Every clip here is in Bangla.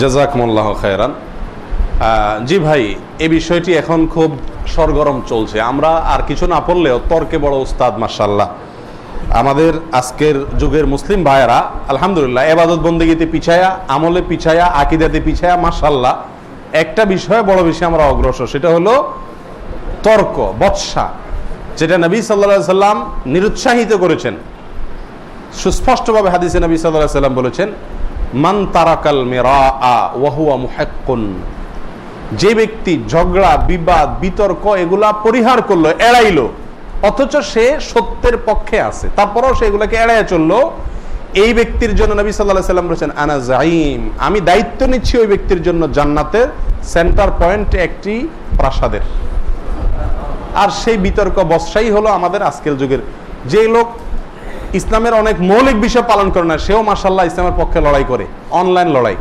জাযাকুমুল্লাহু খায়রান। জি ভাই, এই বিষয়টি এখন খুব সরগরম চলছে। আমরা আর কিছু না পড়লেও তর্কে বড় উস্তাদ মাশাআল্লাহ। আমাদের আজকের যুগের মুসলিম ভাইয়েরা আলহামদুলিল্লাহ ইবাদত বন্দেগীতে পিছায়া, আমলে পিছায়া, আকীদাতে পিছায়া মাশাআল্লাহ একটা বিষয়ে বড় বেশি আমরা অগ্রসর, সেটা হলো তর্ক, বৎসা, যেটা নবী সাল্লাল্লাহু আলাইহি সাল্লাম নিরুৎসাহিত করেছেন। সুস্পষ্টভাবে হাদিসে নবী সাল্লাল্লাহু আলাইহি সাল্লাম বলেছেন, মান তারাকাল মিরাআ ওয়া হুয়া মুহাক্কুন, যে ব্যক্তি ঝগড়া, বিবাদ, বিতর্ক এগুলা পরিহার করলো, এড়াইলো, অথচ সে সত্যের পক্ষে আছে, তারপরেও সে এগুলাকে এড়াইয়া চললো, এই ব্যক্তির জন্য নবী সাল্লাল্লাহু আলাইহি সাল্লাম বলেছেন, আনা জাইম, আমি দায়িত্ব নিচ্ছি ওই ব্যক্তির জন্য জান্নাতের সেন্টার পয়েন্ট একটি প্রাসাদের। আর সেই বিতর্ক বৎসাই হলো আমাদের আজকের যুগের যে লোক ইসলামের অনেক মৌলিক বিষয় পালন করে না, সেও মাশাআল্লাহ ইসলামের পক্ষে লড়াই করে, অনলাইন লড়াই।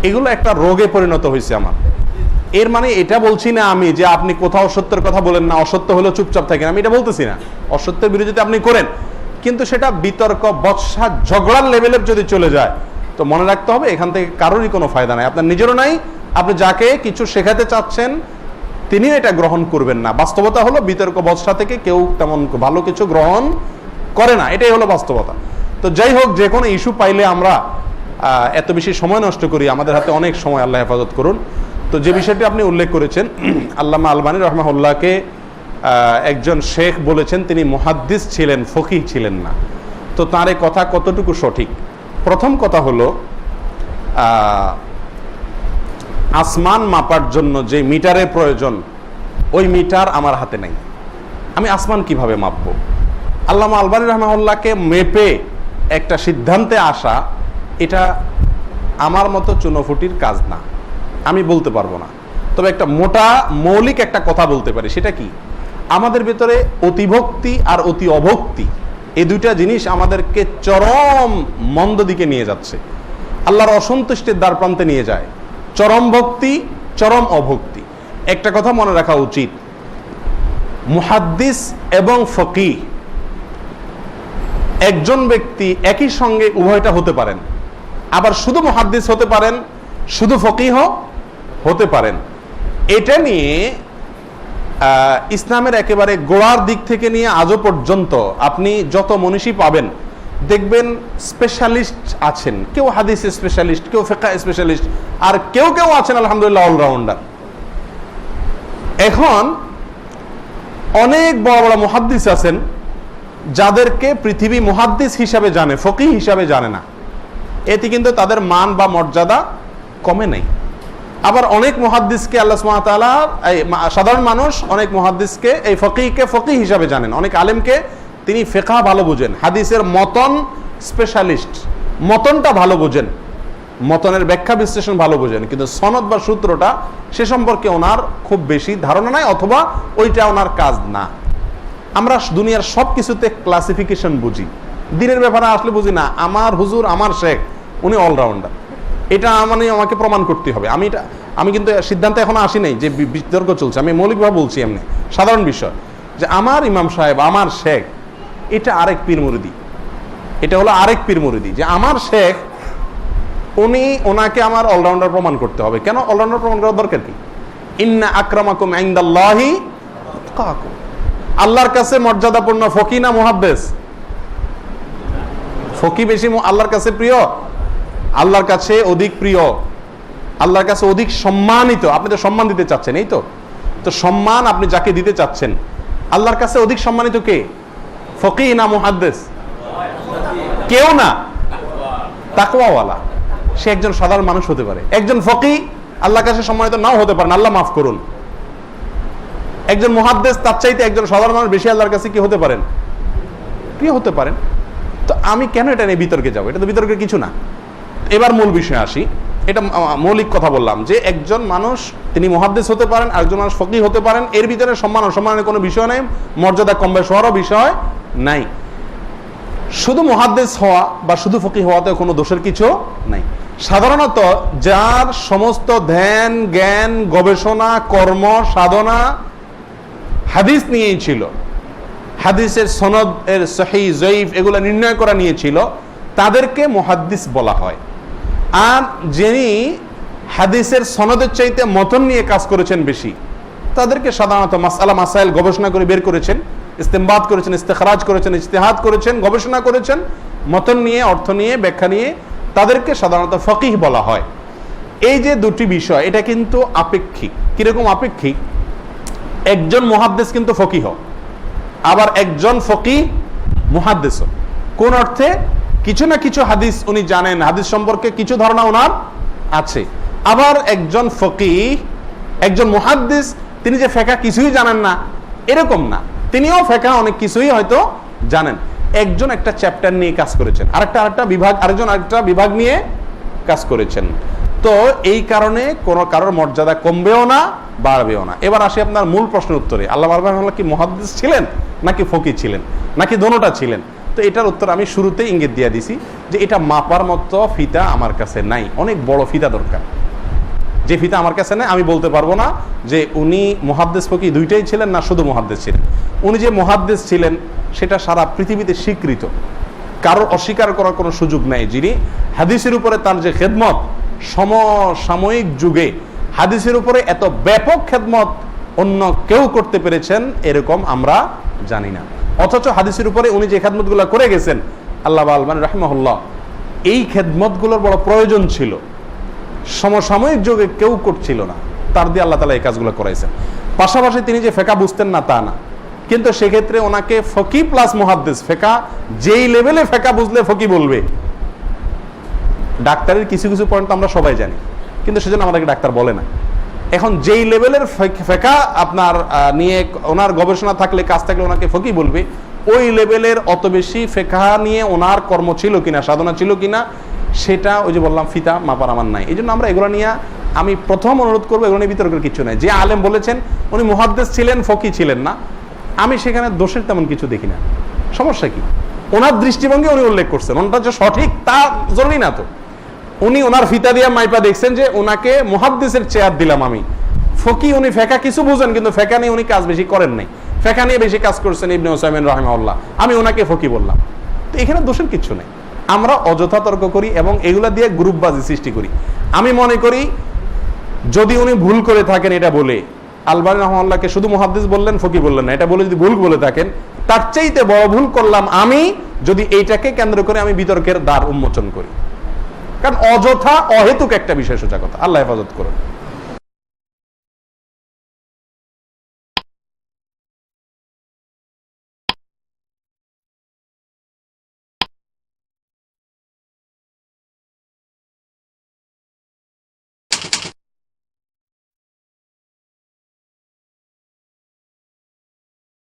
এগুলো একটা রোগে পরিণত হয়েছে আমার। এর মানে এটা বলছি না আমি যে আপনি কোথাও সত্যের কথা বলেন না, অসত্য হলেও চুপচাপ থাকেন, আমি এটা বলতেছি না। অসত্যের বিরোধিতা আপনি করেন, কিন্তু সেটা বিতর্ক, বৎসা, ঝগড়ার লেভেলে যদি চলে যায় তো মনে রাখতে হবে এখান থেকে কারোরই কোনো ফায়দা নাই, আপনার নিজেরও নাই। আপনি যাকে কিছু শেখাতে চাচ্ছেন তিনিও এটা গ্রহণ করবেন না। বাস্তবতা হলো বিতর্ক, বৎসা থেকে কেউ তেমন ভালো কিছু গ্রহণ করে না, এটাই হলো বাস্তবতা। তো যাই হোক, যে কোনো ইস্যু পাইলে আমরা এত বেশি সময় নষ্ট করি, আমাদের হাতে অনেক সময়, আল্লাহ হেফাজত করুন। তো যে বিষয়টি আপনি উল্লেখ করেছেন, আল্লামা আলবানী রাহমাহুল্লাহকে একজন শেখ বলেছেন তিনি মুহাদ্দিস ছিলেন, ফকিহ ছিলেন না। তো তার এই কথা কতটুকু সঠিক? প্রথম কথা হলো, আসমান মাপার জন্য যে মিটারের প্রয়োজন, ওই মিটার আমার হাতে নাই, আমি আসমান কিভাবে মাপবো? আল্লামা আলবানী রাহমাহুল্লাহকে মেপে একটা সিদ্ধান্তে আসা, এটা আমার মতো চুনোফুটির কাজ না, আমি বলতে পারবো না। তবে একটা মোটা মৌলিক একটা কথা বলতে পারি, সেটা কি? আমাদের ভেতরে অতিভক্তি আর অতি অভক্তি, এই দুইটা জিনিস আমাদেরকে চরম মন্দ দিকে নিয়ে যাচ্ছে, আল্লাহর অসন্তুষ্টির দ্বার প্রান্তে নিয়ে যায়। চরম ভক্তি, চরম অভক্তি। একটা কথা মনে রাখা উচিত, মুহাদ্দিস এবং ফকিহ একজন ব্যক্তি একই সঙ্গে উভয়টা হতে পারেন, আবার শুধু মুহাদ্দিস হতে পারেন, শুধু ফকিহ হতে পারেন। এটা নিয়ে ইসলামের একেবারে গোড়ার দিক থেকে নিয়ে আজও পর্যন্ত আপনি যত মনীষী পাবেন, দেখবেন স্পেশালিস্ট আছেন, কেউ হাদিসে স্পেশালিস্ট, কেউ ফিকহ স্পেশালিস্ট, আর কেউ কেউ আছেন আলহামদুলিল্লাহ অলরাউন্ডার। এখন অনেক বড় বড় মুহাদ্দিস আছেন যাদেরকে পৃথিবী মুহাদ্দিস হিসাবে জানে, ফকিহ হিসাবে জানে না। এতে কিন্তু তাদের মান বা মর্যাদা কমে নাই। আবার অনেক মুহাদ্দিসকে আল্লাহ সুবহানাহু ওয়া তাআলা, সাধারণ মানুষ অনেক মুহাদ্দিসকে, এই ফকিহকে ফকিহ হিসাবে জানেন, অনেক আলেমকে তিনি ফিকহ ভালো বুঝেন, হাদিসের মতন স্পেশালিস্ট, মতনটা ভালো বুঝেন, মতনের ব্যাখ্যা বিশ্লেষণ ভালো বুঝেন, কিন্তু সনদ বা সূত্রটা সে সম্পর্কে ওনার খুব বেশি ধারণা নাই, অথবা ওইটা ওনার কাজ না। আমরা দুনিয়ার সব কিছুতে ক্লাসিফিকেশন বুঝি, দিনের ব্যাপারে আসলে বুঝি না। আমার হুজুর, আমার শেখ, উনি অলরাউন্ডার, এটা মানে আমাকে প্রমাণ করতে হবে। আমি কিন্তু সিদ্ধান্তে এখনো আসি নাই যে বিতর্ক চলছে, আমি মৌলিকভাবে বলছি এমনি সাধারণ বিষয়, যে আমার ইমাম সাহেব, আমার শেখ, এটা আরেক পীর মুরিদি, এটা হলো আরেক পীর মুরিদি, যে আমার শেখ ওনাকে আমার অলরাউন্ডার প্রমাণ করতে হবে। কেন অলরাউন্ডার প্রমাণ করার দরকার কি? ইন্না আকরামাকুম ইনদাল্লাহি আতকাকুম, আল্লাহর কাছে মর্যাদাপূর্ণ ফকিহ না মুহাদ্দিস? ফকিহ বেশি আল্লাহর কাছে প্রিয়, আল্লাহর কাছে অধিক প্রিয়, আল্লাহর কাছে অধিক সম্মানিত। আপনি তো সম্মান দিতে চাচ্ছেন, এই তো সম্মান আপনি যাকে দিতে চাচ্ছেন, আল্লাহর কাছে অধিক সম্মানিত কে? ফকিহ না মুহাদ্দিস? কেউ না, তাকওয়াওয়ালা। সে একজন সাধারণ মানুষ হতে পারে। একজন ফকিহ আল্লাহর কাছে সম্মানিত নাও হতে পারেন, আল্লাহ মাফ করুন। একজন মুহাদ্দিস তার চাইতে একজন সাধারণ মানুষ বেশি আল্লাহর কাছে কি হতে পারেন? প্রিয় হতে পারেন। তো আমি কেন এটা নিয়ে বিতর্কে যাবো? এটা তো বিতর্কের কিছু না। এবার মূল বিষয়ে আসি। এটা মৌলিক কথা বললাম যে একজন মানুষ তিনি মুহাদ্দিস হতে পারেন, আরেকজন মানুষ ফকিহ হতে পারেন, এর ভিতরে সম্মান অসম্মানের কোনো বিষয় নাই, মর্যাদা কম বেশি হওয়ারও বিষয় নাই। শুধু মুহাদ্দিস হওয়া বা শুধু ফকিহ হওয়াতে কোনো দোষের কিছু নাই। সাধারণত যার সমস্ত ধ্যান, জ্ঞান, গবেষণা, কর্ম, সাধনা হাদিস নিয়েই ছিল, হাদিসের সনদ এর সহিহ জয়ীফ এগুলো নির্ণয় করা নিয়েছিল, তাদেরকে মুহাদ্দিস বলা হয়। আর যিনি হাদিসের সনদের চাইতে মতন নিয়ে কাজ করেছেন বেশি, তাদেরকে সাধারণত মাসআলা মাসাইল গবেষণা করে বের করেছেন, ইস্তেমবাদ করেছেন, ইস্তেখরাজ করেছেন, ইজতিহাদ করেছেন, গবেষণা করেছেন মতন নিয়ে, অর্থ নিয়ে, ব্যাখ্যা নিয়ে, তাদেরকে সাধারণত ফকিহ বলা হয়। এই যে দুটি বিষয়, এটা কিন্তু আপেক্ষিক। কিরকম আপেক্ষিক? একজন মুহাদ্দিস কিন্তু ফকিহ, আবার একজন ফকিহ মুহাদ্দিস। কোন অর্থে? কিছু না কিছু হাদিস উনি জানেন, হাদিস সম্পর্কে কিছু ধারণা ওনার আছে। আবার একজন ফকিহ, একজন মুহাদ্দিস, তিনি যে ফিকহ কিছুই জানেন না এরকম না, তিনিও ফিকহ অনেক কিছুই হয়তো জানেন। একজন একটা চ্যাপ্টার নিয়ে কাজ করেছেন, আরেকটা বিভাগ, আরেকজন আরেকটা বিভাগ নিয়ে কাজ করেছেন। তো এই কারণে কোন কারোর মর্যাদা কমবেও না, বাড়বেও না। এবার আসি আপনার মূল প্রশ্নের উত্তরে। আল্লাহ রাহমাহুল্লাহ কি মুহাদ্দিস ছিলেন নাকি ফকিহ ছিলেন নাকি দোনোটা ছিলেন? তো এটার উত্তর আমি শুরুতে ইঙ্গিত দিয়ে দিছি যে এটা মাপার মতো ফিতা আমার কাছে নাই, অনেক বড় ফিতা দরকার। যে ফিতা আমার কাছে নেই, আমি বলতে পারবো না যে উনি মুহাদ্দিস ফকিহ দুইটাই ছিলেন না শুধু মুহাদ্দিস ছিলেন। উনি যে মুহাদ্দিস ছিলেন সেটা সারা পৃথিবীতে স্বীকৃত, কারোর অস্বীকার করার কোনো সুযোগ নাই। যিনি হাদিসের উপরে তার যে খেদমত, সমসাময়িক যুগে হাদিসের উপরে এত ব্যাপক খেদমত অন্য কেউ করতে পেরেছেন এরকম আমরা জানি না। অথচ হাদিসের উপরে উনি যে খেদমতগুলো করে গেছেন, আল্লামা আলবানী রাহিমাহুল্লাহ, এই খেদমতগুলোর বড় প্রয়োজন ছিল, সমসাময়িক যুগে কেউ করছিল না, তার দিয়ে আল্লাহ তাআলা এই কাজগুলো করাইছেন। পাশাপাশি তিনি যে ফিকহ বুঝতেন না তা না, কিন্তু সেক্ষেত্রে ওনাকে ফকিহ প্লাস মুহাদ্দিস, ফিকহ যেই লেভেলে ফিকহ বুঝলে ফকিহ বলবে। ডাক্তারের কিছু কিছু পয়েন্ট আমরা সবাই জানি, কিন্তু সেজন্য আমাদেরকে ডাক্তার বলে না। এখন যেই লেভেলের ফিকহ আপনার নিয়ে ওনার গবেষণা থাকলে, কাজ থাকলে ওনাকে ফকিহ বলবে। ওই লেভেলের অত বেশি ফিকহ নিয়ে ওনার কর্ম ছিল কিনা, সাধনা ছিল কিনা, সেটা ওই যে বললাম ফিতা মাপার আমার নাই। এই জন্য আমরা এগুলো নিয়ে, আমি প্রথম অনুরোধ করবো, এগুলো নিয়ে বিতর্কের কিছু নাই। যে আলেম বলেছেন উনি মুহাদ্দিস ছিলেন, ফকিহ ছিলেন না, আমি সেখানে দোষের তেমন কিছু দেখি না। সমস্যা কি? ওনার দৃষ্টিভঙ্গি উনি উল্লেখ করছেন, ওনাটা যে সঠিক তা জরুরি না তো। উনি ওনার ফিতা দিয়া মাইপা দেখছেন যে ওনাকে মুহাদ্দিসের চেয়ার দিলাম আমি। ফকিহ উনি ফিকহ কিছু বুঝেন, কিন্তু ফিকহ নিয়ে উনি কাজ বেশি করেন নাই, ফিকহ নিয়ে বেশি কাজ করছেন ইবনে উসাইমিন রাহিমাহুল্লাহ, আমি ওনাকে ফকিহ বললাম। তো এখানে দোষের কিছু নেই। আমরা অযথা তর্ক করি এবং এগুলা দিয়ে গ্রুপবাজি সৃষ্টি করি। আমি মনে করি যদি উনি ভুল করে থাকেন এটা বলে, আলবানী রাহিমাহুল্লাহকে শুধু মুহাদ্দিস বললেন, ফকিহ বললেন না, এটা বলে যদি ভুল বলে থাকেন, তার চাইতে বড় ভুল করলাম আমি যদি এইটাকে কেন্দ্র করে আমি বিতর্কের দ্বার উন্মোচন করি। কারণ অযথা অহেতুক একটা বিষয় সোজা কথা। আল্লাহ হেফাজত করুন।